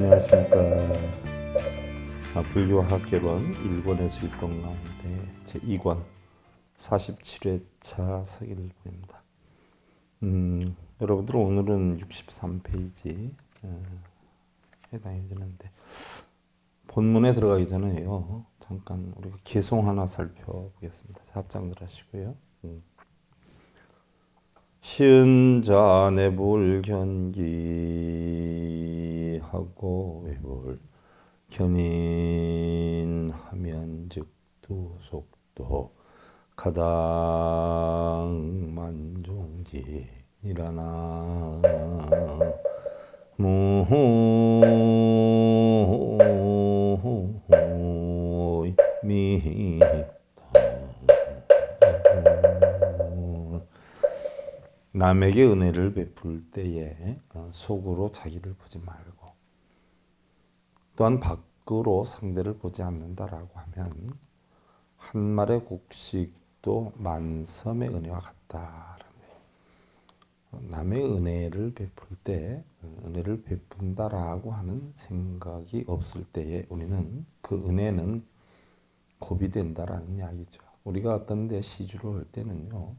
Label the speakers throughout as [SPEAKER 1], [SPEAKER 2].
[SPEAKER 1] 안녕하십니까. 불교학개론 일권에서 읽던 가운데 제2권 47회차 서길보입니다. 여러분들 오늘은 63페이지 해당이 되는데 본문에 들어가기 전에요. 잠깐 우리가 개송 하나 살펴보겠습니다. 합장들 하시고요. 시은자 내볼 견기하고 외볼 견인하면 즉두 속도 가당 만종지니라나 무미 남에게 은혜를 베풀 때에 속으로 자기를 보지 말고 또한 밖으로 상대를 보지 않는다라고 하면 한 말의 곡식도 만섬의 은혜와 같다라는 남의 은혜를 베풀 때 은혜를 베푼다라고 하는 생각이 없을 때에 우리는 그 은혜는 고비된다라는 이야기죠. 우리가 어떤 데 시주를 할 때는요.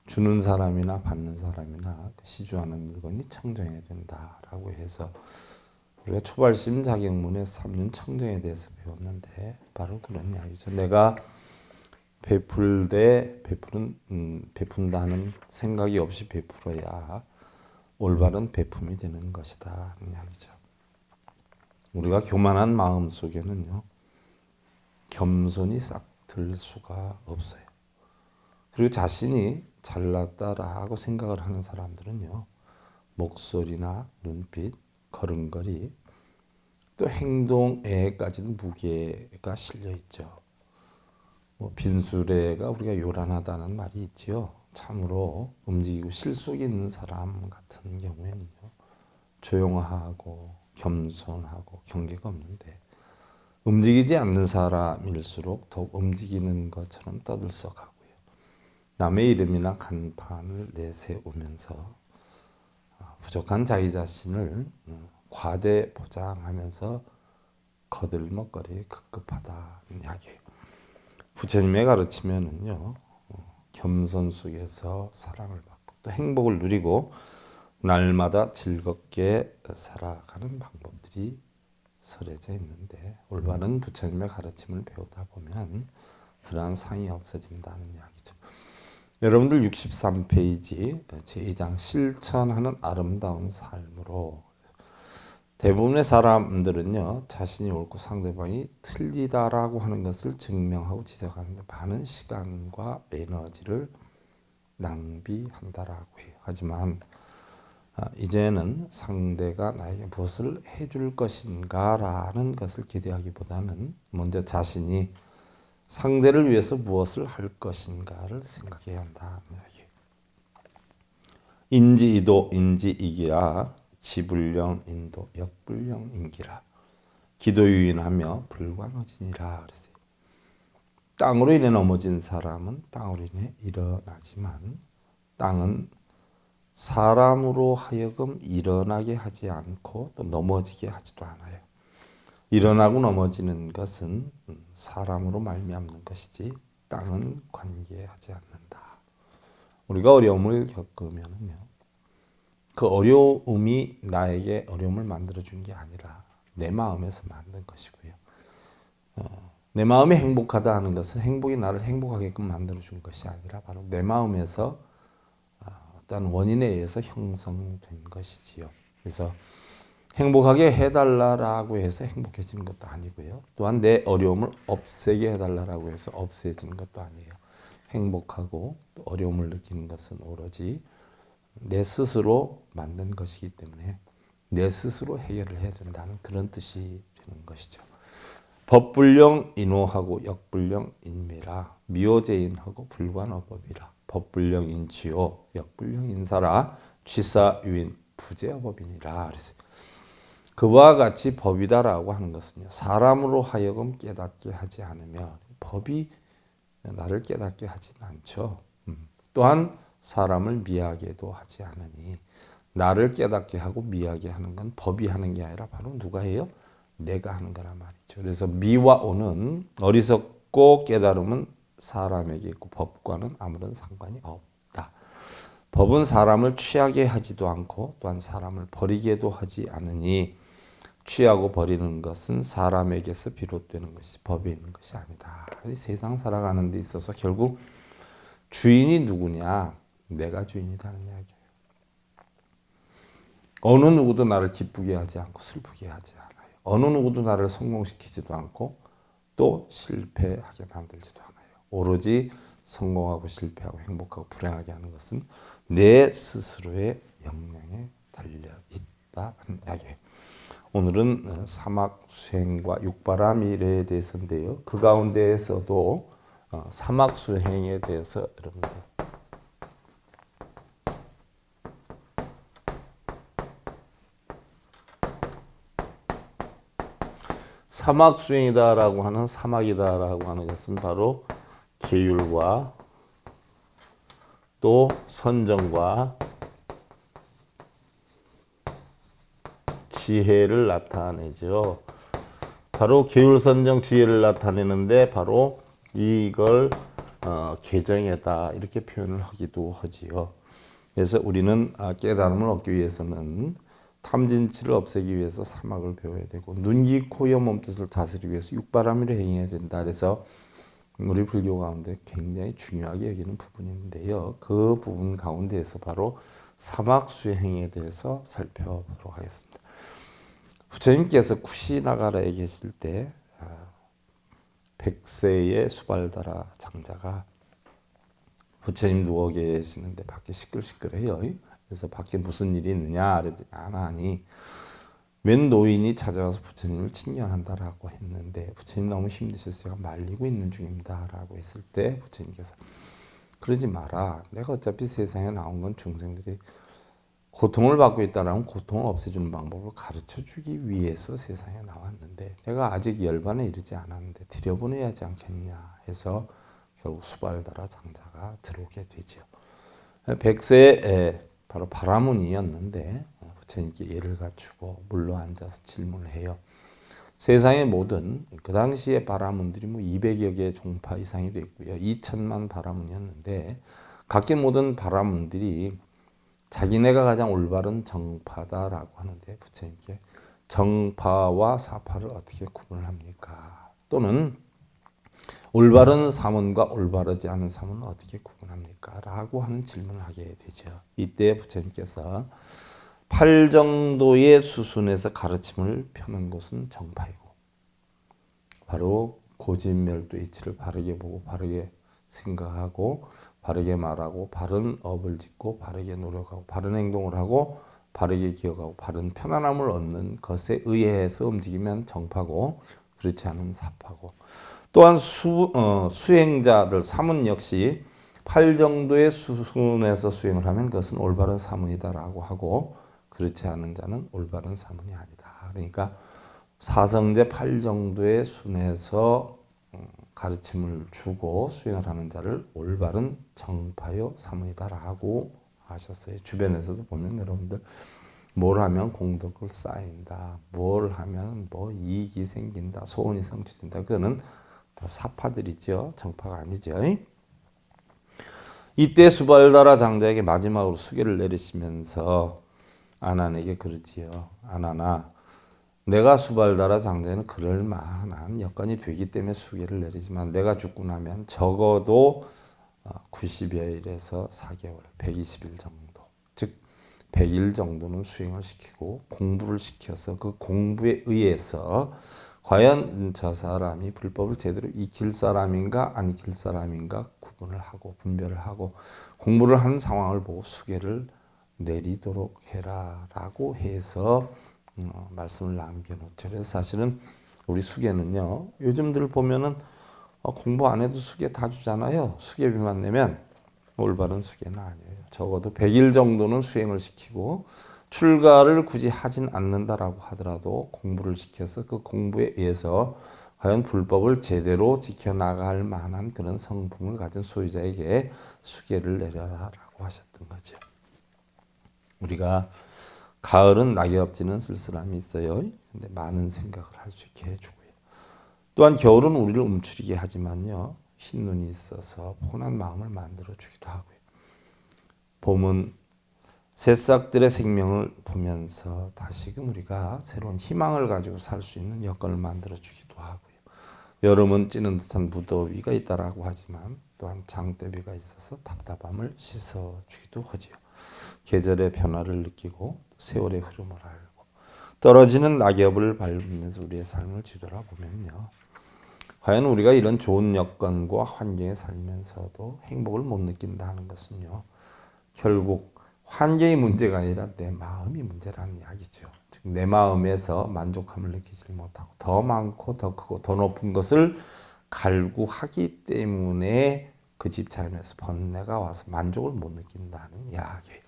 [SPEAKER 1] 주는 사람이나 받는 사람이나 시주하는 물건이 청정해야 된다라고 해서 우리가 초발심 자격문의 3륜 청정에 대해서 배웠는데 바로 그런 이야기죠. 내가 베풀 때 베푼다는 생각이 없이 베풀어야 올바른 베품이 되는 것이다 하는 이야기죠. 우리가 교만한 마음 속에는요. 겸손이 싹 들 수가 없어요. 그리고 자신이 잘났다라고 생각을 하는 사람들은요. 목소리나 눈빛, 걸음걸이, 또 행동에까지는 무게가 실려 있죠. 빈수레가 우리가 요란하다는 말이 있지요. 참으로 움직이고 실속이 있는 사람 같은 경우에는요. 조용하고 겸손하고 경계가 없는데 움직이지 않는 사람일수록 더욱 움직이는 것처럼 떠들썩하고요. 남의 이름이나 간판을 내세우면서 부족한 자기 자신을 과대 포장하면서 거들먹거리 급급하다는 이야기예요. 부처님의 가르치면은요, 겸손 속에서 사랑을 받고 또 행복을 누리고 날마다 즐겁게 살아가는 방법들이 설해져 있는데 올바른 부처님의 가르침을 배우다 보면 그러한 상이 없어진다는 이야기죠. 여러분들 63페이지 제2장 실천하는 아름다운 삶으로 대부분의 사람들은요. 자신이 옳고 상대방이 틀리다라고 하는 것을 증명하고 지적하는데 많은 시간과 에너지를 낭비한다라고 해요. 하지만 이제는 상대가 나에게 무엇을 해줄 것인가라는 것을 기대하기보다는 먼저 자신이 상대를 위해서 무엇을 할 것인가를 생각해야 한다는 이야기예요. 인지이도 인지이기라 지불령 인도 역불령 인기라 기도유인하며 불관어진이라 그랬어요. 땅으로 인해 넘어진 사람은 땅으로 인해 일어나지만 땅은 사람으로 하여금 일어나게 하지 않고 또 넘어지게 하지도 않아요. 일어나고 넘어지는 것은 사람으로 말미암는 것이지 땅은 관계하지 않는다. 우리가 어려움을 겪으면은요. 그 어려움이 나에게 어려움을 만들어준 게 아니라 내 마음에서 만든 것이고요. 내 마음이 행복하다 하는 것은 행복이 나를 행복하게끔 만들어준 것이 아니라 바로 내 마음에서 어떤 원인에 의해서 형성된 것이지요. 그래서 행복하게 해달라고 해서 행복해지는 것도 아니고요. 또한 내 어려움을 없애게 해달라고 해서 없애지는 것도 아니에요. 행복하고 또 어려움을 느끼는 것은 오로지 내 스스로 만든 것이기 때문에 내 스스로 해결을 해야 된다는 그런 뜻이 되는 것이죠. 법불령 인호하고 역불령 인미라 미호제인하고 불관어법이라 법불령 인치요 역불령 인사라 취사유인 부재어법이니라 그랬어요. 그와 같이 법이다라고 하는 것은요. 사람으로 하여금 깨닫게 하지 않으면 법이 나를 깨닫게 하진 않죠. 또한 사람을 미하게도 하지 않으니 나를 깨닫게 하고 미하게 하는 건 법이 하는 게 아니라 바로 누가 해요? 내가 하는 거란 말이죠. 그래서 미와 오는 어리석고 깨달음은 사람에게 있고 법과는 아무런 상관이 없다. 법은 사람을 취하게 하지도 않고 또한 사람을 버리게도 하지 않으니 취하고 버리는 것은 사람에게서 비롯되는 것이 법에 있는 것이 아니다. 세상 살아가는 데 있어서 결국 주인이 누구냐? 내가 주인이라는 이야기예요. 어느 누구도 나를 기쁘게 하지 않고 슬프게 하지 않아요. 어느 누구도 나를 성공시키지도 않고 또 실패하게 만들지도 않아요. 오로지 성공하고 실패하고 행복하고 불행하게 하는 것은 내 스스로의 역량에 달려 있다는 이야기예요. 오늘은 사막 수행과 육바라 미래에 대해서인데요. 그 가운데에서도 사막 수행에 대해서 여러분들 사막 수행이다라고 하는 사막이다라고 하는 것은 바로 계율과 또 선정과 지혜를 나타내죠. 바로 계율, 선정, 지혜를 나타내는데 바로 이걸 계정에다 이렇게 표현을 하기도 하지요. 그래서 우리는 깨달음을 얻기 위해서는 탐진치를 없애기 위해서 사막을 배워야 되고 눈기, 코, 여, 몸뜻을 다스리기 위해서 육바라밀을 행해야 된다. 그래서 우리 불교 가운데 굉장히 중요하게 여기는 부분인데요. 그 부분 가운데에서 바로 사막 수행에 대해서 살펴보도록 하겠습니다. 부처님께서 쿠시나가라에 계실 때 100세의 수발다라 장자가 부처님 누워 계시는데 밖에 시끌시끌해요. 그래서 밖에 무슨 일이 있느냐 그랬더니 아니 웬 노인이 찾아와서 부처님을 칭견한다라고 했는데 부처님 너무 힘드셔서 말리고 있는 중입니다라고 했을 때 부처님께서 그러지 마라. 내가 어차피 세상에 나온 건 중생들이 고통을 받고 있다라면 고통을 없애주는 방법을 가르쳐 주기 위해서 세상에 나왔는데 내가 아직 열반에 이르지 않았는데 들여보내야 하지 않겠냐 해서 결국 수발다라 장자가 들어오게 되죠. 100세에 바로 바라문이었는데 부처님께 예를 갖추고 물러 앉아서 질문을 해요. 세상의 모든 그 당시에 바라문들이 200여 개의 종파 이상이 됐고요. 2천만 바라문이었는데 각기 모든 바라문들이 자기네가 가장 올바른 정파다라고 하는데 부처님께 정파와 사파를 어떻게 구분합니까? 또는 올바른 사문과 올바르지 않은 사문은 어떻게 구분합니까? 라고 하는 질문을 하게 되죠. 이때 부처님께서 8 정도의 수순에서 가르침을 펴는 것은 정파이고 바로 고진멸도 이치를 바르게 보고 바르게 생각하고 바르게 말하고 바른 업을 짓고 바르게 노력하고 바른 행동을 하고 바르게 기억하고 바른 편안함을 얻는 것에 의해서 움직이면 정파고 그렇지 않으면 사파고 또한 수행자들 사문 역시 8 정도의 수순에서 수행을 하면 그것은 올바른 사문이다라고 하고 그렇지 않은 자는 올바른 사문이 아니다. 그러니까 사성제 8 정도의 순에서 가르침을 주고 수행을 하는 자를 올바른 정파요 사문이다라고 하셨어요. 주변에서도 보면 여러분들 뭘 하면 공덕을 쌓인다. 뭘 하면 뭐 이익이 생긴다. 소원이 성취된다. 그거는 다 사파들이죠. 정파가 아니죠. 이때 수발다라 장자에게 마지막으로 수계를 내리시면서 아난에게 그러지요. 아난아 내가 수발다라 장자에는 그럴 만한 여건이 되기 때문에 수계를 내리지만 내가 죽고 나면 적어도 90여일에서 4개월, 120일 정도 즉 100일 정도는 수행을 시키고 공부를 시켜서 그 공부에 의해서 과연 저 사람이 불법을 제대로 익힐 사람인가 안 익힐 사람인가 구분을 하고 분별을 하고 공부를 하는 상황을 보고 수계를 내리도록 해라 라고 해서 말씀을 남겨놓죠. 그래서 사실은 우리 수계는요 요즘들 보면은 공부 안 해도 수계 다 주잖아요. 수계비만 내면 올바른 수계는 아니에요. 적어도 100일 정도는 수행을 시키고 출가를 굳이 하진 않는다라고 하더라도 공부를 시켜서 그 공부에 의해서 과연 불법을 제대로 지켜나갈 만한 그런 성품을 가진 소유자에게 수계를 내려라라고 하셨던 거죠. 우리가 가을은 낙엽지는 쓸쓸함이 있어요. 근데 많은 생각을 할 수 있게 해주고요. 또한 겨울은 우리를 움츠리게 하지만요. 흰눈이 있어서 포근한 마음을 만들어주기도 하고요. 봄은 새싹들의 생명을 보면서 다시금 우리가 새로운 희망을 가지고 살 수 있는 여건을 만들어주기도 하고요. 여름은 찌는 듯한 무더위가 있다라고 하지만 또한 장대비가 있어서 답답함을 씻어주기도 하지요. 계절의 변화를 느끼고 세월의 흐름을 알고 떨어지는 낙엽을 밟으면서 우리의 삶을 뒤돌아보면요. 과연 우리가 이런 좋은 여건과 환경에 살면서도 행복을 못 느낀다는 것은요. 결국 환경이 문제가 아니라 내 마음이 문제라는 이야기죠. 즉 내 마음에서 만족함을 느끼지 못하고 더 많고 더 크고 더 높은 것을 갈구하기 때문에 그 집착에서 번뇌가 와서 만족을 못 느낀다는 이야기예요.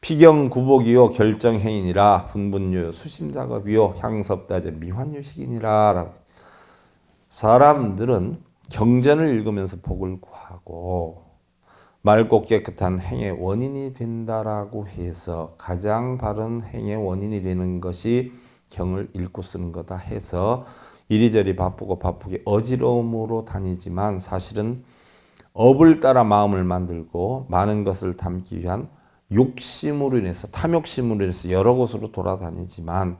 [SPEAKER 1] 피경구복이요 결정행위니라 분분요 수심작업이요 향섭다제 미환유식이니라 라고. 사람들은 경전을 읽으면서 복을 구하고 맑고 깨끗한 행의 원인이 된다라고 해서 가장 바른 행의 원인이 되는 것이 경을 읽고 쓰는 거다 해서 이리저리 바쁘게 어지러움으로 다니지만 사실은 업을 따라 마음을 만들고 많은 것을 담기 위한 욕심으로 인해서 탐욕심으로 인해서 여러 곳으로 돌아다니지만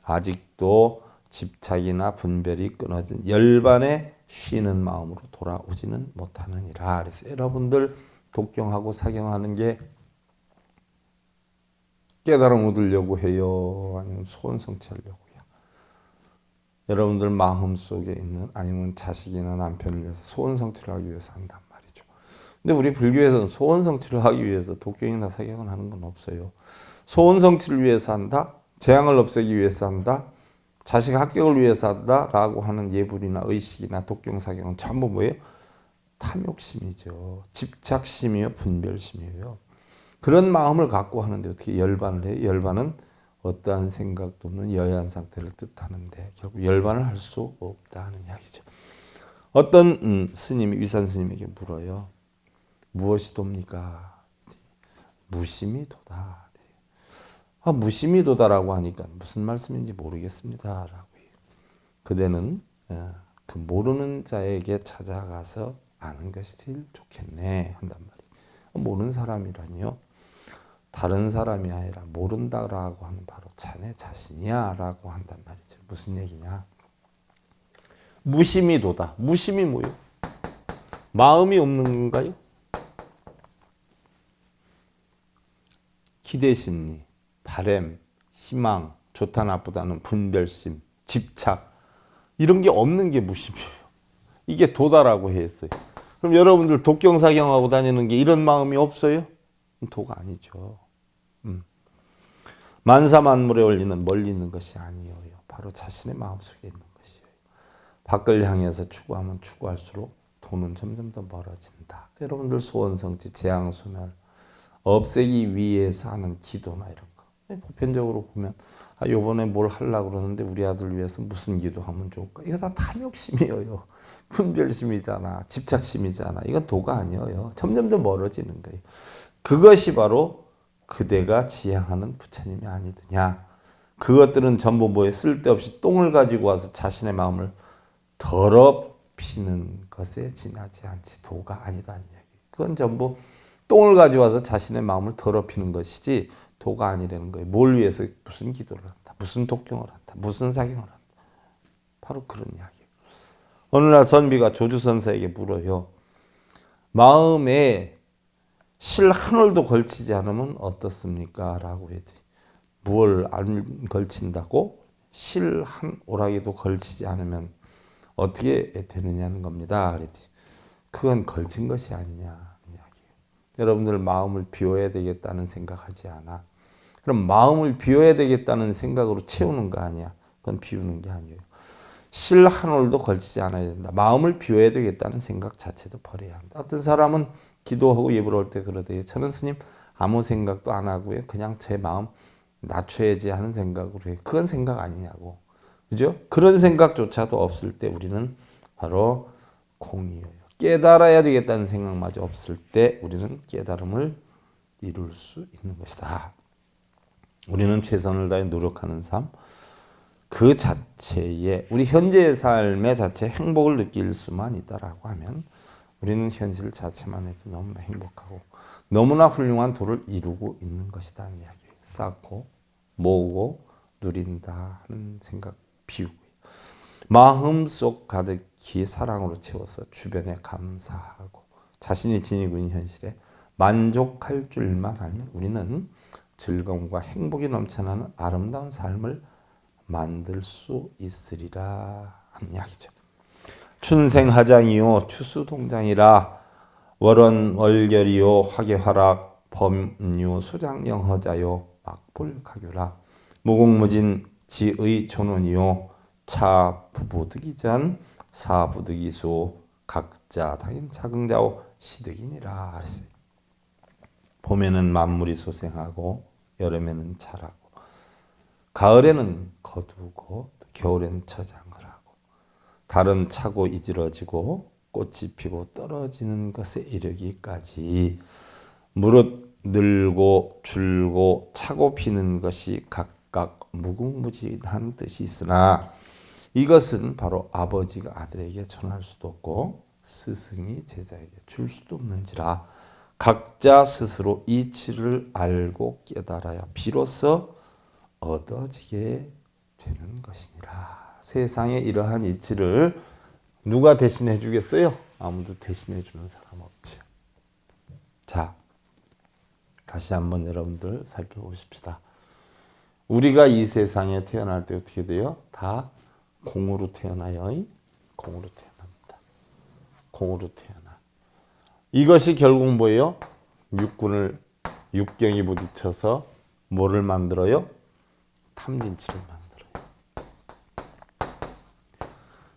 [SPEAKER 1] 아직도 집착이나 분별이 끊어진 열반에 쉬는 마음으로 돌아오지는 못하느니라. 그래서 여러분들 독경하고 사경하는 게 깨달음 얻으려고 해요? 아니면 소원 성취하려고요? 여러분들 마음속에 있는 아니면 자식이나 남편을 위해서 소원 성취를 하기 위해서 한단 말이죠. 근데 우리 불교에서는 소원 성취를 하기 위해서 독경이나 사경을 하는 건 없어요. 소원 성취를 위해서 한다? 재앙을 없애기 위해서 한다? 자식 합격을 위해서 한다라고 하는 예불이나 의식이나 독경, 사경은 전부 뭐예요? 탐욕심이죠. 집착심이요, 분별심이에요. 그런 마음을 갖고 하는데 어떻게 열반을 해요? 열반은 어떠한 생각도 없는 여해한 상태를 뜻하는데 결국 열반을 할 수 없다는 이야기죠. 어떤 스님이 위산 스님에게 물어요. 무엇이 돕니까? 무심이 도다. 무심이 도다라고 하니까 무슨 말씀인지 모르겠습니다. 라고 해요. 그대는 그 모르는 자에게 찾아가서 아는 것이 제일 좋겠네 한단 말이에요. 모르는 사람이라니요. 다른 사람이 아니라 모른다라고 하는 바로 자네 자신이야 라고 한단 말이죠. 무슨 얘기냐? 무심이 도다. 무심이 뭐예요? 마음이 없는 건가요? 기대심리, 바램, 희망, 좋다 나쁘다는 분별심, 집착 이런 게 없는 게 무심이에요. 이게 도다라고 했어요. 그럼 여러분들 독경사경하고 다니는 게 이런 마음이 없어요? 도가 아니죠. 만사만물에 올리는 멀리 있는 것이 아니에요. 바로 자신의 마음속에 있는 것이에요. 밖을 향해서 추구하면 추구할수록 도는 점점 더 멀어진다. 여러분들 소원성취, 재앙소멸 없애기 위해서 하는 기도나 이런 거. 보편적으로 보면 요번에 뭘 하려고 그러는데 우리 아들 위해서 무슨 기도하면 좋을까? 이거 다 탐욕심이에요. 분별심이잖아. 집착심이잖아. 이건 도가 아니에요. 점점 더 멀어지는 거예요. 그것이 바로 그대가 지향하는 부처님이 아니더냐. 그것들은 전부 뭐에 쓸데없이 똥을 가지고 와서 자신의 마음을 더럽히는 것에 지나지 않지 도가 아니다는 얘기. 그건 전부 똥을 가지고 와서 자신의 마음을 더럽히는 것이지 도가 아니라는 거예요. 뭘 위해서 무슨 기도를 한다. 무슨 독경을 한다. 무슨 사경을 한다. 바로 그런 이야기예요. 어느 날 선비가 조주선사에게 물어요. 마음에 실 한 올도 걸치지 않으면 어떻습니까? 라고 했지. 뭘 안 걸친다고? 실 한 오라기도 걸치지 않으면 어떻게 되느냐는 겁니다. 그랬지. 그건 걸친 것이 아니냐. 이야기예요. 여러분들 마음을 비워야 되겠다는 생각하지 않아. 그럼 마음을 비워야 되겠다는 생각으로 채우는 거 아니야. 그건 비우는 게 아니에요. 실 한 올도 걸치지 않아야 된다. 마음을 비워야 되겠다는 생각 자체도 버려야 한다. 어떤 사람은 기도하고 예불 올 때 그러대요. 저는 스님 아무 생각도 안 하고요. 그냥 제 마음 낮춰야지 하는 생각으로 해요. 그건 생각 아니냐고. 그죠? 그런 생각조차도 없을 때 우리는 바로 공이에요. 깨달아야 되겠다는 생각마저 없을 때 우리는 깨달음을 이룰 수 있는 것이다. 우리는 최선을 다해 노력하는 삶, 그 자체에 우리 현재의 삶의 자체에 행복을 느낄 수만 있다라고 하면 우리는 현실 자체만 해도 너무나 행복하고 너무나 훌륭한 도를 이루고 있는 것이다 하는 이야기예요. 쌓고 모으고 누린다 하는 생각 비우고요. 마음속 가득히 사랑으로 채워서 주변에 감사하고 자신이 지니고 있는 현실에 만족할 줄만 알면 우리는 즐거움과 행복이 넘쳐나는 아름다운 삶을 만들 수 있으리라 하는 이야기죠. 춘생하장이요 추수동장이라 월원월결이요 화계화락 범유 수장영허자요 막볼가교라 무궁무진 지의 존원이요 차부부득이 전 사부득이 수 각자 당인 자긍자오 시득이니라 했어요. 봄에는 만물이 소생하고 여름에는 자라고 가을에는 거두고 겨울에는 저장을 하고 달은 차고 이지러지고 꽃이 피고 떨어지는 것에 이르기까지 무릇 늘고 줄고 차고 피는 것이 각각 무궁무진한 뜻이 있으나 이것은 바로 아버지가 아들에게 전할 수도 없고 스승이 제자에게 줄 수도 없는지라 각자 스스로 이치를 알고 깨달아야 비로소 얻어지게 되는 것이니라. 세상에 이러한 이치를 누가 대신해 주겠어요? 아무도 대신해 주는 사람 없죠. 자, 다시 한번 여러분들 살펴보십시다. 우리가 이 세상에 태어날 때 어떻게 돼요? 다 공으로 태어나요. 공으로 태어납니다. 공으로 태어나. 이것이 결국 뭐예요? 육경이 부딪혀서 뭐를 만들어요? 탐진치를 만들어요.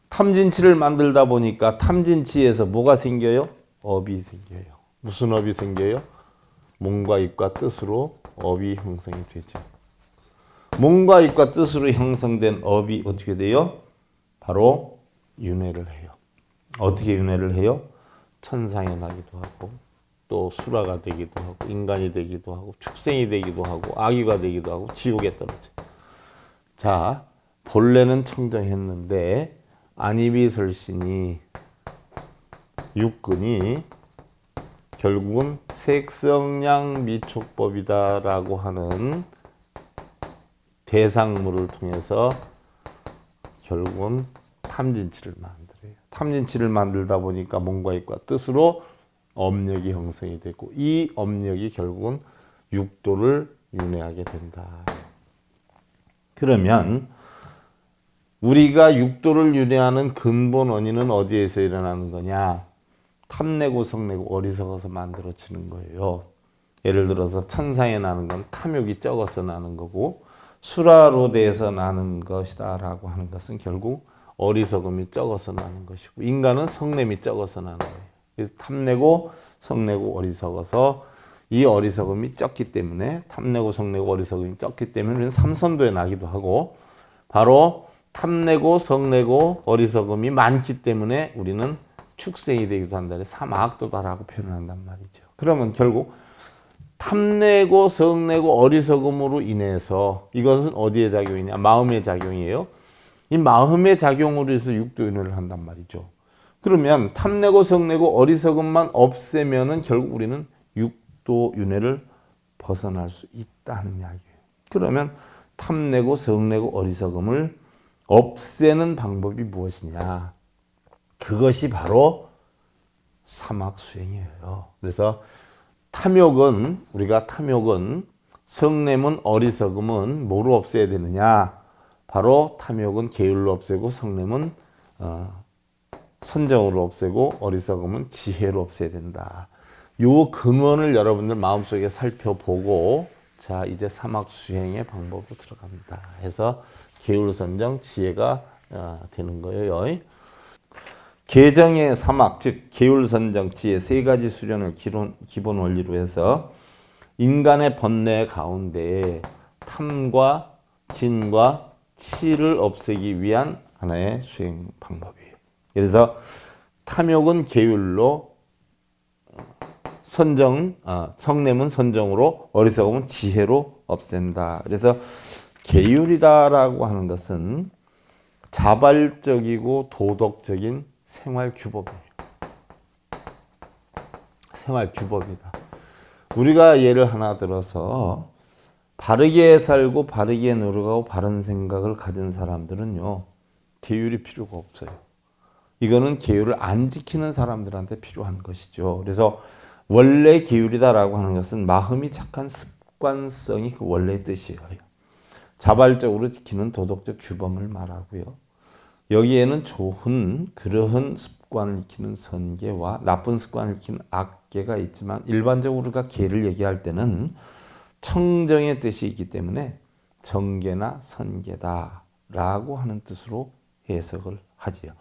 [SPEAKER 1] 탐진치를 만들다 보니까 탐진치에서 뭐가 생겨요? 업이 생겨요. 무슨 업이 생겨요? 몸과 입과 뜻으로 업이 형성이 되죠. 몸과 입과 뜻으로 형성된 업이 어떻게 돼요? 바로 윤회를 해요. 어떻게 윤회를 해요? 천상에 나기도 하고 또 수라가 되기도 하고 인간이 되기도 하고 축생이 되기도 하고 아기가 되기도 하고 지옥에 떨어져요. 자, 본래는 청정했는데 안이비설신이 육근이 결국은 색성량 미촉법이다라고 하는 대상물을 통해서 결국은 탐진치를 만들어요. 탐진치를 만들다 보니까 몸과 입과 뜻으로 업력이 형성이 되고 이 업력이 결국은 육도를 윤회하게 된다. 그러면 우리가 육도를 윤회하는 근본 원인은 어디에서 일어나는 거냐? 탐내고 성내고 어리석어서 만들어지는 거예요. 예를 들어서 천상에 나는 건 탐욕이 적어서 나는 거고 수라로 돼서 나는 것이다 라고 하는 것은 결국 어리석음이 적어서 나는 것이고 인간은 성냄이 적어서 나는 거예요. 그래서 탐내고 성내고 어리석어서 이 어리석음이 적기 때문에 탐내고 성내고 어리석음이 적기 때문에 우리는 삼선도에 나기도 하고 바로 탐내고 성내고 어리석음이 많기 때문에 우리는 축생이 되기도 한다. 삼악도다라고 표현한단 말이죠. 그러면 결국 탐내고 성내고 어리석음으로 인해서 이것은 어디에 작용이냐? 마음의 작용이에요. 이 마음의 작용으로 해서 육도윤회를 한단 말이죠. 그러면 탐내고 성내고 어리석음만 없애면은 결국 우리는 육도윤회를 벗어날 수 있다는 이야기예요. 그러면 탐내고 성내고 어리석음을 없애는 방법이 무엇이냐? 그것이 바로 사막수행이에요. 그래서 우리가 탐욕은 성냄은 어리석음은 뭐로 없애야 되느냐? 바로 탐욕은 계율로 없애고 성냄은 선정으로 없애고 어리석음은 지혜로 없애야 된다. 요 근원을 여러분들 마음속에 살펴보고 자 이제 사막수행의 방법으로 들어갑니다. 해서 계율선정 지혜가 되는 거예요. 계정의 사막 즉 계율선정 지혜 세 가지 수련을 기본 원리로 해서 인간의 번뇌 가운데 탐과 진과 치를 없애기 위한 하나의 수행 방법이에요. 그래서 탐욕은 계율로 성냄은 선정으로, 어리석음은 지혜로 없앤다. 그래서 계율이다라고 하는 것은 자발적이고 도덕적인 생활 규범이에요. 생활 규범이다. 우리가 예를 하나 들어서 바르게 살고 바르게 노력하고 바른 생각을 가진 사람들은요, 계율이 필요가 없어요. 이거는 계율을 안 지키는 사람들한테 필요한 것이죠. 그래서 원래 계율이다라고 하는 것은 마음이 착한 습관성이 그 원래의 뜻이에요. 자발적으로 지키는 도덕적 규범을 말하고요. 여기에는 좋은 그러한 습관을 지키는 선계와 나쁜 습관을 지키는 악계가 있지만 일반적으로 우리가 계를 얘기할 때는 청정의 뜻이 있기 때문에 정계나 선계다라고 하는 뜻으로 해석을 하지요.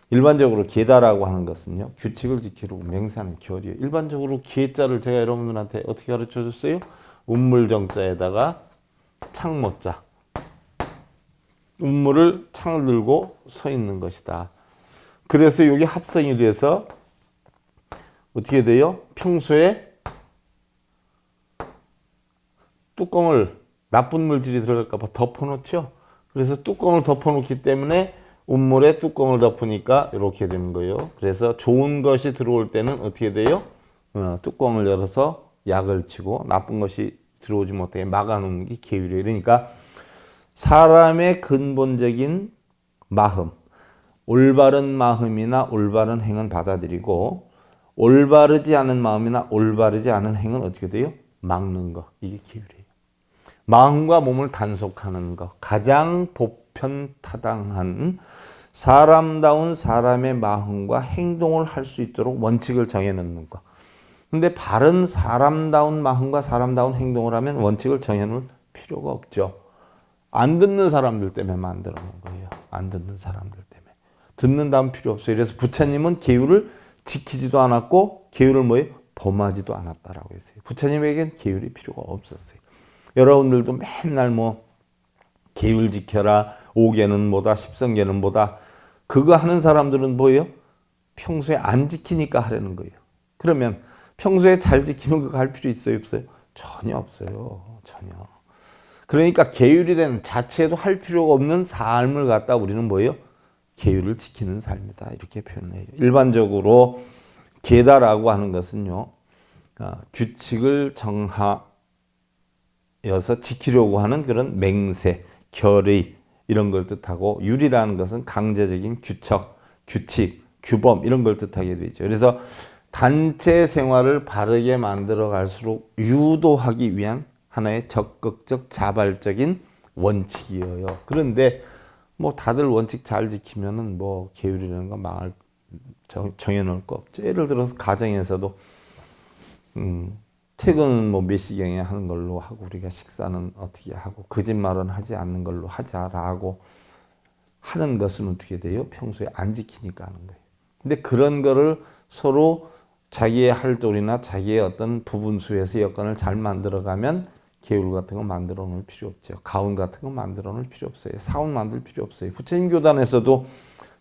[SPEAKER 1] 일반적으로 계다라고 하는 것은요, 규칙을 지키려고 맹세하는 결이에요. 일반적으로 계자를 제가 여러분들한테 어떻게 가르쳐 줬어요? 운물정자에다가 창모자. 운물을 창을 들고 서 있는 것이다. 그래서 여기 합성이 돼서 어떻게 돼요? 평소에 뚜껑을 나쁜 물질이 들어갈까 봐 덮어놓죠. 그래서 뚜껑을 덮어놓기 때문에 운물에 뚜껑을 덮으니까 이렇게 되는 거예요. 그래서 좋은 것이 들어올 때는 어떻게 돼요? 뚜껑을 열어서 약을 치고 나쁜 것이 들어오지 못하게 막아놓는 게 계율이에요. 그러니까 사람의 근본적인 마음, 올바른 마음이나 올바른 행은 받아들이고 올바르지 않은 마음이나 올바르지 않은 행은 어떻게 돼요? 막는 거. 이게 계율이에요. 마음과 몸을 단속하는 것. 가장 보편타당한 사람다운 사람의 마음과 행동을 할 수 있도록 원칙을 정해놓는 것. 근데 바른 사람다운 마음과 사람다운 행동을 하면 원칙을 정해놓을 필요가 없죠. 안 듣는 사람들 때문에 만들어 놓은 거예요. 안 듣는 사람들 때문에. 듣는다면 필요 없어요. 그래서 부처님은 계율을 지키지도 않았고 계율을 뭐예요? 범하지도 않았다라고 했어요. 부처님에겐 계율이 필요가 없었어요. 여러분들도 맨날 뭐 계율 지켜라, 5계는 뭐다, 10성계는 뭐다. 그거 하는 사람들은 뭐예요? 평소에 안 지키니까 하려는 거예요. 그러면 평소에 잘 지키면 그거 할 필요 있어요, 없어요? 전혀 없어요. 전혀. 그러니까 계율이라는 자체도 할 필요가 없는 삶을 갖다 우리는 뭐예요? 계율을 지키는 삶이다. 이렇게 표현해요. 일반적으로 계다라고 하는 것은요, 규칙을 정하여서 지키려고 하는 그런 맹세, 결의 이런 걸 뜻하고, 율이라는 것은 강제적인 규칙, 규범 이런 걸 뜻하게 되죠. 그래서 단체 생활을 바르게 만들어 갈수록 유도하기 위한 하나의 적극적 자발적인 원칙이에요. 그런데 뭐 다들 원칙 잘 지키면은 뭐 계율이라는 거 망할 정해놓을 거 없죠. 예를 들어서 가정에서도 퇴근은 뭐 몇 시경에 하는 걸로 하고 우리가 식사는 어떻게 하고 거짓말은 하지 않는 걸로 하자라고 하는 것은 어떻게 돼요? 평소에 안 지키니까 하는 거예요. 근데 그런 거를 서로 자기의 할도리나 자기의 어떤 부분수에서 여건을 잘 만들어가면 계율 같은 거 만들어 놓을 필요 없죠. 가운 같은 거 만들어 놓을 필요 없어요. 사원 만들 필요 없어요. 부처님 교단에서도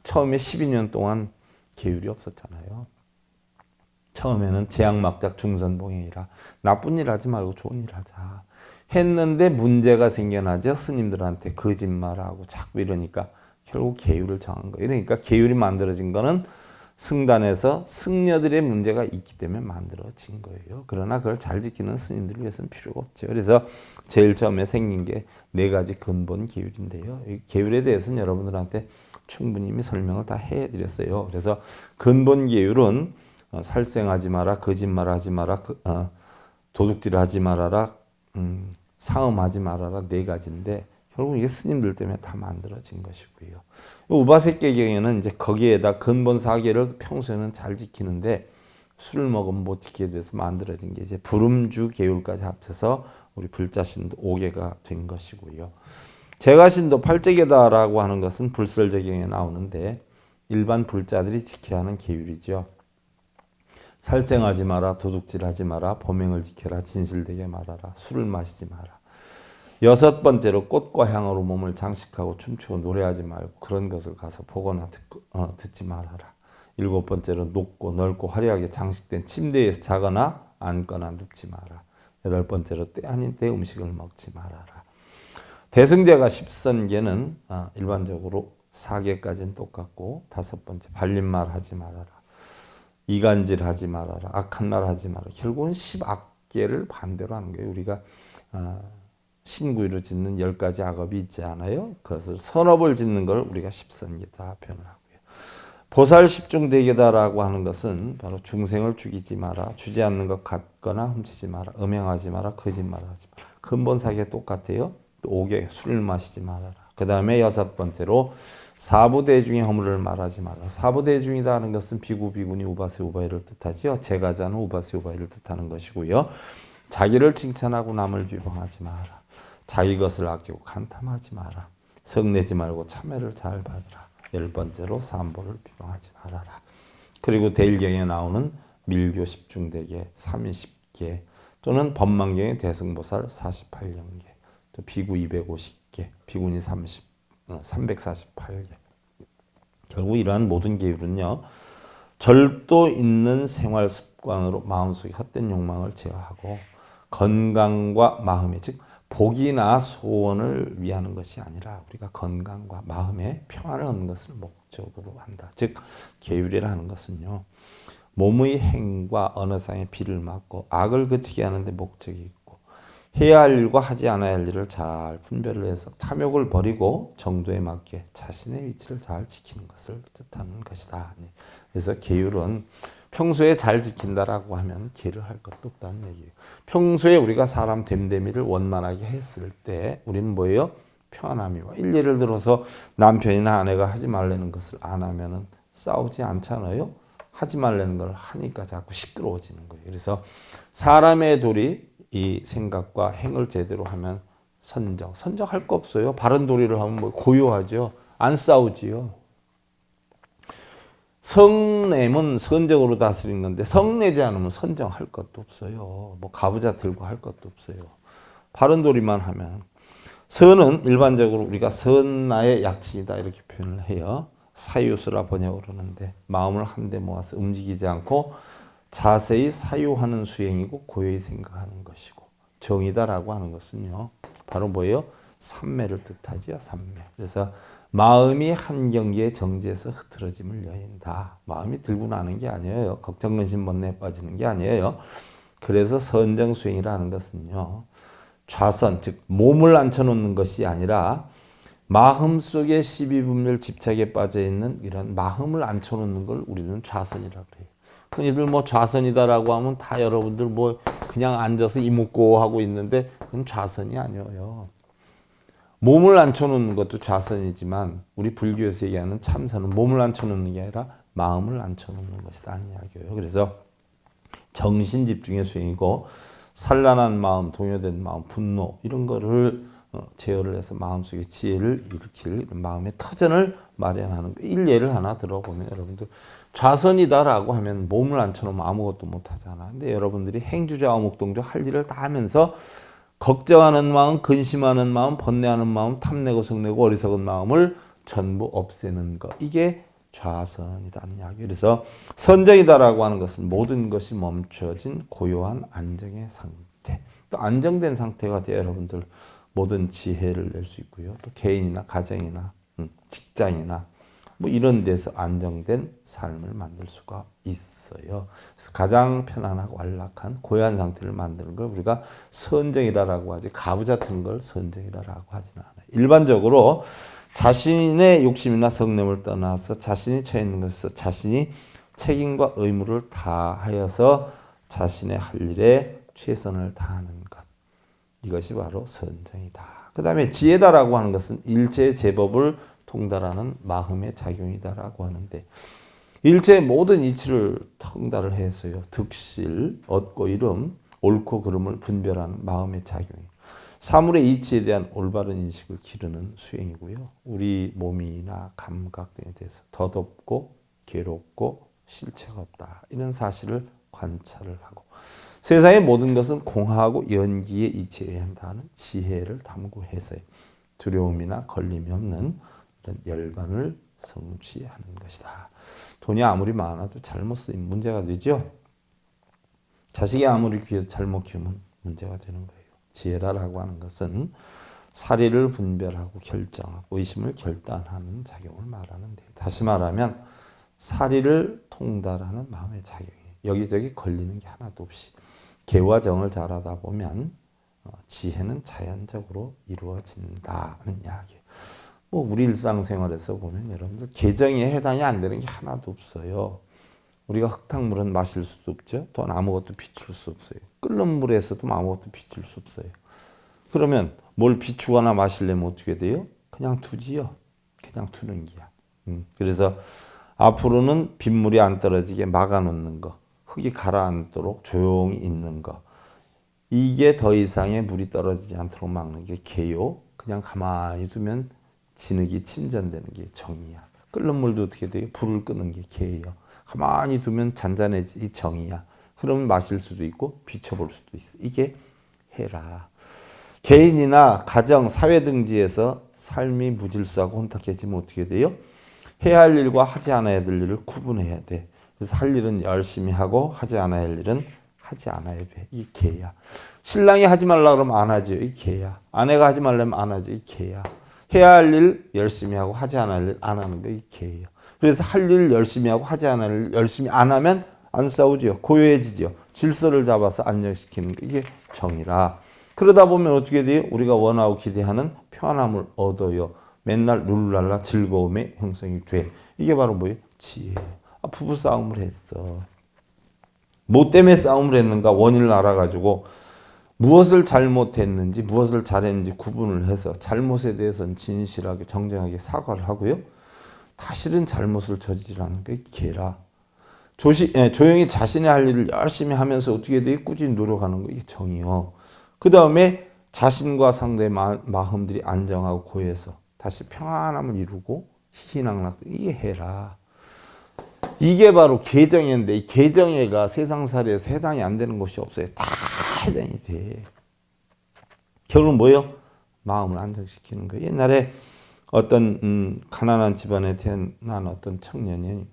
[SPEAKER 1] 처음에 12년 동안 계율이 없었잖아요. 처음에는 제약막작 중선봉행이라 나쁜 일 하지 말고 좋은 일 하자 했는데 문제가 생겨나죠. 스님들한테 거짓말하고 자꾸 이러니까 결국 계율을 정한 거예요. 그러니까 계율이 만들어진 거는 승단에서 승려들의 문제가 있기 때문에 만들어진 거예요. 그러나 그걸 잘 지키는 스님들을 위해서는 필요가 없죠. 그래서 제일 처음에 생긴 게 4가지 근본 계율인데요. 이 계율에 대해서는 여러분들한테 충분히 이미 설명을 다 해드렸어요. 그래서 근본 계율은 살생하지 마라, 거짓말하지 마라, 도둑질하지 말아라, 사음하지 말아라 4가지인데 결국 이게 스님들 때문에 다 만들어진 것이고요. 우바색계경에는 이제 거기에다 근본 4개를 평소에는 잘 지키는데 술을 먹으면 못 지키게 돼서 만들어진 게 이제 불음주 계율까지 합쳐서 우리 불자신도 5개가 된 것이고요. 제가신도 8제계다라고 하는 것은 불설제경에 나오는데 일반 불자들이 지켜야 하는 계율이죠. 살생하지 마라, 도둑질하지 마라, 범행을 지켜라, 진실되게 말하라, 술을 마시지 마라. 6번째로 꽃과 향으로 몸을 장식하고 춤추고 노래하지 말고 그런 것을 가서 보거나 듣지 말아라. 일곱 번째로 높고 넓고 화려하게 장식된 침대에서 자거나 앉거나 눕지 마라. 여덟 번째로 때 아닌 때 음식을 먹지 말아라. 대승제가 10선계는 일반적으로 4개까지는 똑같고 다섯 번째 발림말 하지 말아라. 이간질 하지 말아라. 악한 말 하지 말아라. 결국은 10악계를 반대로 하는 거예요. 우리가 신구이로 짓는 10가지 악업이 있지 않아요? 그것을 선업을 짓는 걸 우리가 10선계다 표현을 하고요. 보살 10중대계다라고 하는 것은 바로 중생을 죽이지 마라. 주지 않는 것 갖거나 훔치지 마라. 음행하지 마라. 거짓말하지 마라. 근본 사계 똑같아요. 또 5개 술 마시지 말아라. 그 다음에 여섯 번째로 사부대중의 허물을 말하지 마라. 사부대중이다 하는 것은 비구, 비구니, 우바세, 우바이를 뜻하지요. 제가자는 우바세, 우바이를 뜻하는 것이고요. 자기를 칭찬하고 남을 비방하지 마라. 자기 것을 아끼고 간탐하지 마라. 성내지 말고 참회를 잘 받으라. 열 번째로 삼보를 비방하지 말아라. 그리고 대일경에 나오는 밀교 10중대계 30개 또는 법망경의 대승보살 48경계 또 비구 250개 비구니 348개 결국 이러한 모든 계율은요. 절도 있는 생활 습관으로 마음속에 헛된 욕망을 제어하고 건강과 마음의 즉 복이나 소원을 위하는 것이 아니라 우리가 건강과 마음의 평안을 얻는 것을 목적으로 한다. 즉 계율이라 하는 것은요. 몸의 행과 언어상의 비를 막고 악을 그치게 하는 데 목적이 있고 해야 할 일과 하지 않아야 할 일을 잘 분별을 해서 탐욕을 버리고 정도에 맞게 자신의 위치를 잘 지키는 것을 뜻하는 것이다. 그래서 계율은 평소에 잘 지킨다라고 하면 계를 할 것도 없다는 얘기예요. 평소에 우리가 사람 됨됨이를 원만하게 했을 때 우리는 뭐예요? 편함이와 예를 들어서 남편이나 아내가 하지 말라는 것을 안 하면은 싸우지 않잖아요. 하지 말라는 걸 하니까 자꾸 시끄러워지는 거예요. 그래서 사람의 도리 이 생각과 행을 제대로 하면 선정할 거 없어요. 바른 도리를 하면 뭐 고요하죠. 안 싸우지요. 성냄은 선정으로 다스리는 건데 성내지 않으면 선정할 것도 없어요. 뭐 가부좌 들고 할 것도 없어요. 바른 도리만 하면 선은 일반적으로 우리가 선나의 약칭이다 이렇게 표현을 해요. 사유수라 번역을 하는데 마음을 한데 모아서 움직이지 않고 자세히 사유하는 수행이고 고요히 생각하는 것이고 정이다라고 하는 것은요. 바로 뭐예요? 삼매를 뜻하지요. 삼매. 그래서 마음이 한 경기에 정지해서 흐트러짐을 여인다. 마음이 들고 나는 게 아니에요. 걱정, 근심, 번뇌에 빠지는 게 아니에요. 그래서 선정수행이라는 것은요. 좌선, 즉 몸을 앉혀놓는 것이 아니라 마음속에 십이분별 집착에 빠져있는 이런 마음을 앉혀놓는 걸 우리는 좌선이라고 해요. 흔히들 뭐 좌선이다라고 하면 다 여러분들 뭐 그냥 앉아서 이목고 하고 있는데 그건 좌선이 아니에요. 몸을 앉혀놓는 것도 좌선이지만 우리 불교에서 얘기하는 참선은 몸을 앉혀놓는 게 아니라 마음을 앉혀놓는 것이다 이야기예요. 그래서 정신집중의 수행이고 산란한 마음, 동요된 마음, 분노 이런 거를 제어를 해서 마음속에 지혜를 일으킬 마음의 터전을 마련하는 거. 일례를 하나 들어보면 여러분들 좌선이다라고 하면 몸을 앉혀놓으면 아무것도 못하잖아. 근데 여러분들이 행주자 어묵동조 할 일을 다 하면서 걱정하는 마음, 근심하는 마음, 번뇌하는 마음, 탐내고 성내고 어리석은 마음을 전부 없애는 것. 이게 좌선이라는 이야기. 그래서 선정이다라고 하는 것은 모든 것이 멈춰진 고요한 안정의 상태. 또 안정된 상태가 돼야 여러분들 모든 지혜를 낼 수 있고요. 또 개인이나 가정이나 직장이나 뭐 이런 데서 안정된 삶을 만들 수가 있어요. 그래서 가장 편안하고 안락한 고요한 상태를 만드는 걸 우리가 선정이라고 하지 가부좌 같은 걸 선정이라고 하지는 않아요. 일반적으로 자신의 욕심이나 성냄을 떠나서 자신이 처해 있는 것에서 자신이 책임과 의무를 다하여서 자신의 할 일에 최선을 다하는 것. 이것이 바로 선정이다. 그 다음에 지혜다라고 하는 것은 일체의 제법을 통달하는 마음의 작용이다라고 하는데 일체의 모든 이치를 통달을 해서요. 득실, 얻고 이름, 옳고 그름을 분별하는 마음의 작용이 사물의 이치에 대한 올바른 인식을 기르는 수행이고요. 우리 몸이나 감각 등에 대해서 더덥고 괴롭고 실체가 없다. 이런 사실을 관찰을 하고 세상의 모든 것은 공하고 연기에 이치해야 한다는 지혜를 탐구해서 두려움이나 걸림이 없는 이런 열반을 성취하는 것이다. 돈이 아무리 많아도 잘못 쓰면 문제가 되죠. 자식이 아무리 잘못 키우면 문제가 되는 거예요. 지혜라라고 하는 것은 사리를 분별하고 결정하고 의심을 결단하는 작용을 말하는데, 다시 말하면 사리를 통달하는 마음의 작용이에요. 여기저기 걸리는 게 하나도 없이 개와 정을 잘하다 보면 지혜는 자연적으로 이루어진다는 이야기예요. 뭐 우리 일상생활에서 보면 여러분들 계정에 해당이 안 되는 게 하나도 없어요. 우리가 흙탕물은 마실 수도 없죠. 또 아무것도 비출 수 없어요. 끓는 물에서도 아무것도 비출 수 없어요. 그러면 뭘 비추거나 마시려면 어떻게 돼요? 그냥 두지요. 그냥 두는 기야. 그래서 앞으로는 빗물이 안 떨어지게 막아놓는 거, 흙이 가라앉도록 조용히 있는 거, 이게 더 이상의 물이 떨어지지 않도록 막는 게 개요. 그냥 가만히 두면 진흙이 침전되는 게 정이야. 끓는 물도 어떻게 돼요? 불을 끄는 게 개예요. 가만히 두면 잔잔해지 정이야. 그러면 마실 수도 있고 비춰볼 수도 있어. 이게 해라. 개인이나 가정, 사회 등지에서 삶이 무질서하고 혼탁해지면 어떻게 돼요? 해야 할 일과 하지 않아야 될 일을 구분해야 돼. 그래서 할 일은 열심히 하고 하지 않아야 할 일은 하지 않아야 돼. 이게 개야. 신랑이 하지 말라 그러면 안 하죠. 이게 개야. 아내가 하지 말라면 안 하죠. 이게 개야. 해야 할 일 열심히 하고 하지 않아야 할 일 안 하는 거 이게 개예요. 그래서 할 일 열심히 하고 하지 않아야 할 일 열심히 안 하면 안 싸우죠. 고요해지죠. 질서를 잡아서 안정시키는 거 이게 정이라. 그러다 보면 어떻게 돼요? 우리가 원하고 기대하는 편함을 얻어요. 맨날 룰랄라 즐거움의 형성이 돼. 이게 바로 뭐예요? 지혜. 부부 싸움을 했어. 뭐 때문에 싸움을 했는가 원인을 알아가지고 무엇을 잘못했는지 무엇을 잘했는지 구분을 해서 잘못에 대해서는 진실하게 정정하게 사과를 하고요. 다시는 잘못을 저지르는 게 개라. 조용히 자신의 할 일을 열심히 하면서 어떻게 돼요? 꾸준히 노력하는 거 이게 정이요. 그 다음에 자신과 상대의 마음들이 안정하고 고해서 다시 평안함을 이루고 희희낙낙 이게 해라. 이게 바로 계정인데 이 계정애가 세상살이에서 해당이 안 되는 것이 없어요. 다 해당이 돼. 결국은 뭐예요? 마음을 안정시키는 거예요. 옛날에 어떤 가난한 집안에 태어난 어떤 청년이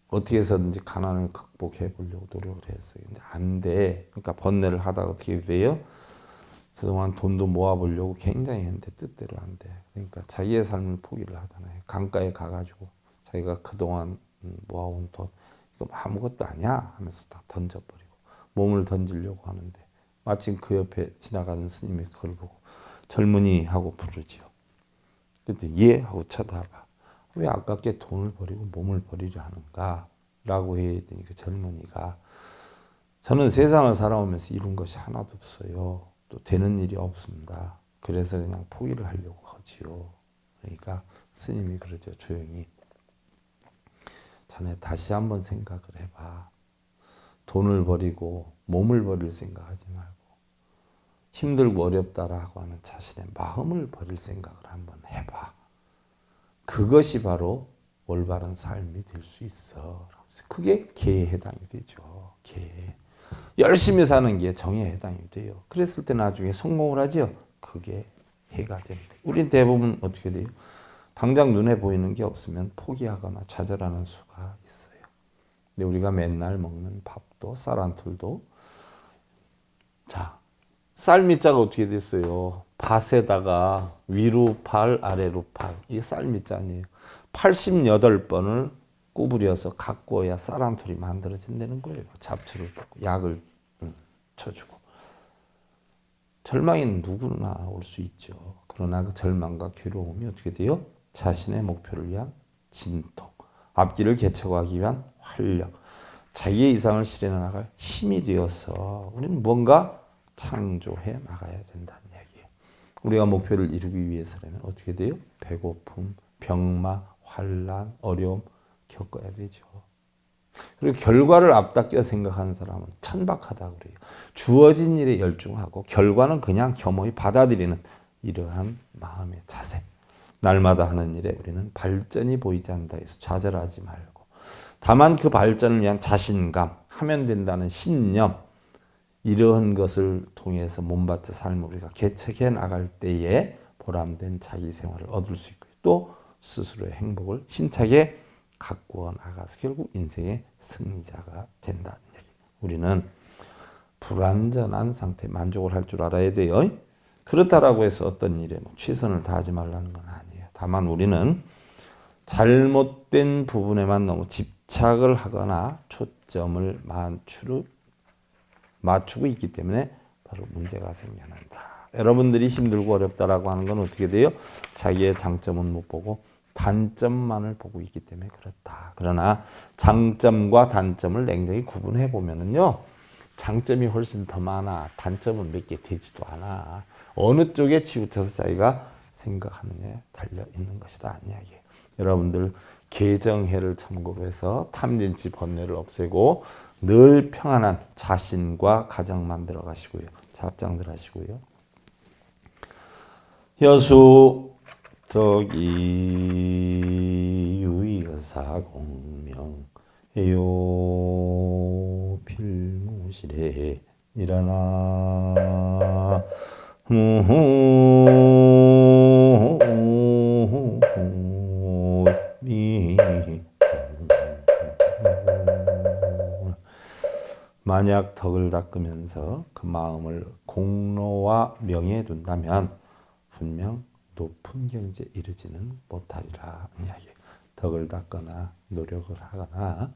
[SPEAKER 1] 어떻게 해서든지 가난을 극복해 보려고 노력을 했어요. 근데 안 돼. 그러니까 번뇌를 하다가 어떻게 돼요? 그동안 돈도 모아보려고 굉장히 했는데 뜻대로 안 돼. 그러니까 자기의 삶을 포기를 하잖아요. 강가에 가가지고 자기가 그동안 모아온 돈 이거 아무것도 아니야 하면서 다 던져버리고 몸을 던지려고 하는데 마침 그 옆에 지나가는 스님이 그걸 보고 젊은이 하고 부르지요. 그때 예 하고 쳐다봐. 왜 아깝게 돈을 버리고 몸을 버리려 하는가? 라고 해야 되니 그 젊은이가 저는 세상을 살아오면서 이룬 것이 하나도 없어요. 또 되는 일이 없습니다. 그래서 그냥 포기를 하려고 하지요. 그러니까 스님이 그러죠. 조용히. 자네 다시 한번 생각을 해봐. 돈을 버리고 몸을 버릴 생각하지 말고 힘들고 어렵다라고 하는 자신의 마음을 버릴 생각을 한번 해봐. 그것이 바로 올바른 삶이 될 수 있어. 그게 개에 해당이 되죠. 개. 열심히 사는 게 정에 해당이 돼요. 그랬을 때 나중에 성공을 하죠. 그게 해가 됩니다. 우린 대부분 어떻게 돼요? 당장 눈에 보이는 게 없으면 포기하거나 좌절하는 수가 있어요. 근데 우리가 맨날 먹는 밥도 쌀 한 톨도 자, 쌀미자가 어떻게 됐어요? 밭에다가 위로 팔 아래로 팔 이게 쌀미자 아니에요. 88번을 구부려서 가꿔야 쌀 한 톨이 만들어진다는 거예요. 잡초를 뽑고 약을 쳐주고. 절망이 누구나 올 수 있죠. 그러나 그 절망과 괴로움이 어떻게 돼요? 자신의 목표를 위한 진통, 앞길을 개척하기 위한 활력, 자기의 이상을 실현해 나갈 힘이 되어서 우리는 뭔가 창조해 나가야 된다는 얘기예요. 우리가 목표를 이루기 위해서라면 어떻게 돼요? 배고픔, 병마, 환란, 어려움 겪어야 되죠. 그리고 결과를 앞당겨 생각하는 사람은 천박하다고 그래요. 주어진 일에 열중하고 결과는 그냥 겸허히 받아들이는 이러한 마음의 자세. 날마다 하는 일에 우리는 발전이 보이지 않는다 해서 좌절하지 말고 다만 그 발전을 위한 자신감, 하면 된다는 신념 이러한 것을 통해서 몸바쳐 삶을 우리가 개척해 나갈 때에 보람된 자기 생활을 얻을 수 있고 또 스스로의 행복을 힘차게 가꾸어 나가서 결국 인생의 승리자가 된다는 얘기. 우리는 불완전한 상태에 만족을 할 줄 알아야 돼요. 그렇다라고 해서 어떤 일에 최선을 다하지 말라는 건 아니에요. 다만 우리는 잘못된 부분에만 너무 집착을 하거나 초점을 맞추고 있기 때문에 바로 문제가 생겨난다. 여러분들이 힘들고 어렵다라고 하는 건 어떻게 돼요? 자기의 장점은 못 보고 단점만을 보고 있기 때문에 그렇다. 그러나 장점과 단점을 냉정히 구분해 보면은요, 장점이 훨씬 더 많아. 단점은 몇 개 되지도 않아. 어느 쪽에 치우쳐서 자기가 생각하느냐에 달려 있는 것이다. 이야기예요. 여러분들 개정해를 참고로 해서 탐진치 번뇌를 없애고 늘 평안한 자신과 가정 만들어 가시고요. 작장들 하시고요. 여수 덕이 유의사공명 요 필무실에 일어나 만약 덕을 닦으면서 그 마음을 공로와 명예에 둔다면 분명 높은 경지에 이르지는 못하리라. 이야기예요. 덕을 닦거나 노력을 하거나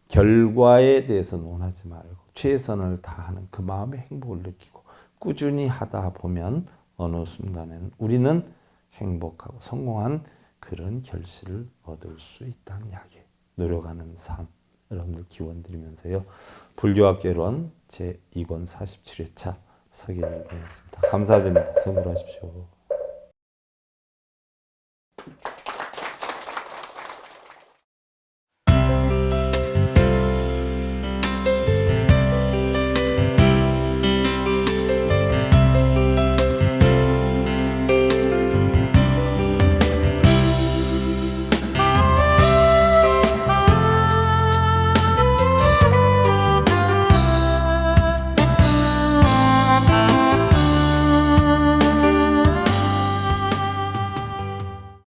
[SPEAKER 1] 결과에 대해서 논하지 말고 최선을 다하는 그 마음의 행복을 느끼고 꾸준히 하다 보면 어느 순간에는 우리는 행복하고 성공한 그런 결실을 얻을 수 있다는 이야기예요. 노력하는 삶. 여러분들 기원 드리면서요. 불교학개론 제2권 47회차 서기를 보냈습니다. 감사드립니다. 성불하십시오.